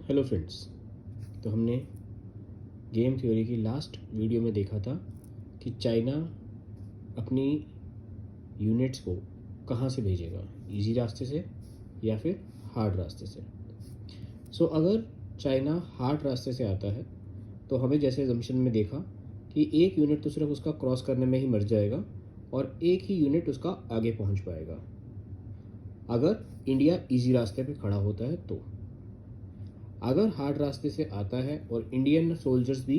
Hello friends. तो हमने game theory की लास्ट वीडियो में देखा था कि चाइना अपनी यूनिट्स को कहाँ से भेजेगा, इजी रास्ते से या फिर हार्ड रास्ते से। अगर चाइना हार्ड रास्ते से आता है तो हमें जैसे जम्पशन में देखा कि एक यूनिट तो सिर्फ उसका क्रॉस करने में ही मर जाएगा और एक ही यूनिट उसका आगे पहुंच पाएगा। अगर इंडिया इजी रास्ते पे खड़ा होता है तो अगर हार्ड रास्ते से आता है और इंडियन सोल्जर्स भी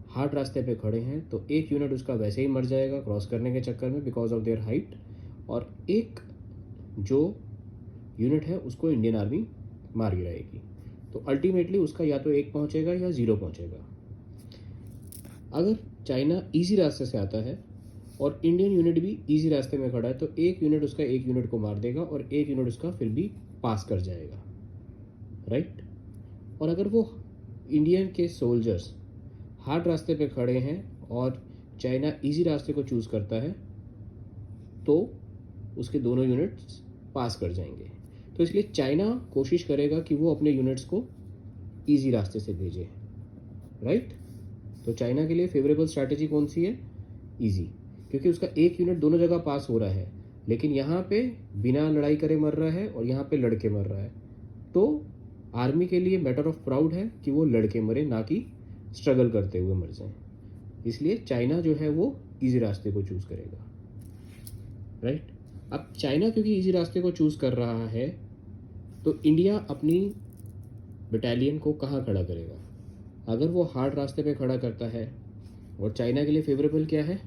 हार्ड रास्ते पे खड़े हैं तो एक यूनिट उसका वैसे ही मर जाएगा क्रॉस करने के चक्कर में बिकॉज ऑफ देयर हाइट, और एक जो यूनिट है उसको इंडियन आर्मी मार गिराएगी। तो अल्टीमेटली उसका या तो एक पहुंचेगा या ज़ीरो पहुंचेगा। अगर चाइना इजी रास्ते से आता है और इंडियन यूनिट भी इजी रास्ते में खड़ा है तो एक यूनिट उसका एक यूनिट को मार देगा और एक यूनिट उसका फिर भी पास कर जाएगा, राइट। और अगर वो इंडियन के सोल्जर्स हार्ड रास्ते पे खड़े हैं और चाइना इजी रास्ते को चूज़ करता है तो उसके दोनों यूनिट्स पास कर जाएंगे। तो इसलिए चाइना कोशिश करेगा कि वो अपने यूनिट्स को इजी रास्ते से भेजे, राइट। तो चाइना के लिए फेवरेबल स्ट्रैटेजी कौन सी है? इजी, क्योंकि उसका एक यूनिट दोनों जगह पास हो रहा है, लेकिन यहाँ पे बिना लड़ाई करे मर रहा है और यहाँ पे लड़के मर रहा है। तो आर्मी के लिए मैटर ऑफ प्राउड है कि वो लड़के मरे, ना कि स्ट्रगल करते हुए मर जाए। इसलिए चाइना जो है वो इजी रास्ते को चूज़ करेगा, राइट। अब चाइना क्योंकि इजी रास्ते को चूज़ कर रहा है तो इंडिया अपनी बटालियन को कहाँ खड़ा करेगा? अगर वो हार्ड रास्ते पे खड़ा करता है और चाइना के लिए फेवरेबल क्या है?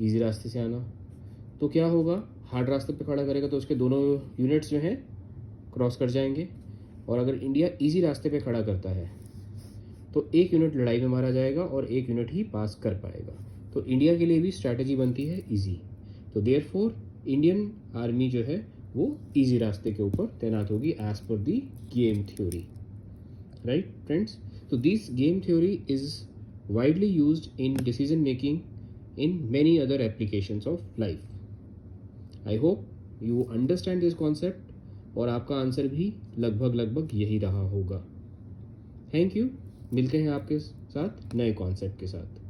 इजी रास्ते से आना। तो क्या होगा? हार्ड रास्ते पे खड़ा करेगा तो उसके दोनों यूनिट्स जो हैं क्रॉस कर जाएंगे। और अगर इंडिया इजी रास्ते पे खड़ा करता है तो एक यूनिट लड़ाई में मारा जाएगा और एक यूनिट ही पास कर पाएगा। तो इंडिया के लिए भी स्ट्रैटेजी बनती है इजी। तो देयरफॉर इंडियन आर्मी जो है वो इजी रास्ते के ऊपर तैनात होगी एज पर दी गेम थ्योरी, राइट फ्रेंड्स। तो this game theory is widely used in decision making in many other applications of life. I hope you understand this concept और आपका आंसर भी लगभग यही रहा होगा। Thank you. मिलते हैं आपके साथ नए कॉन्सेप्ट के साथ।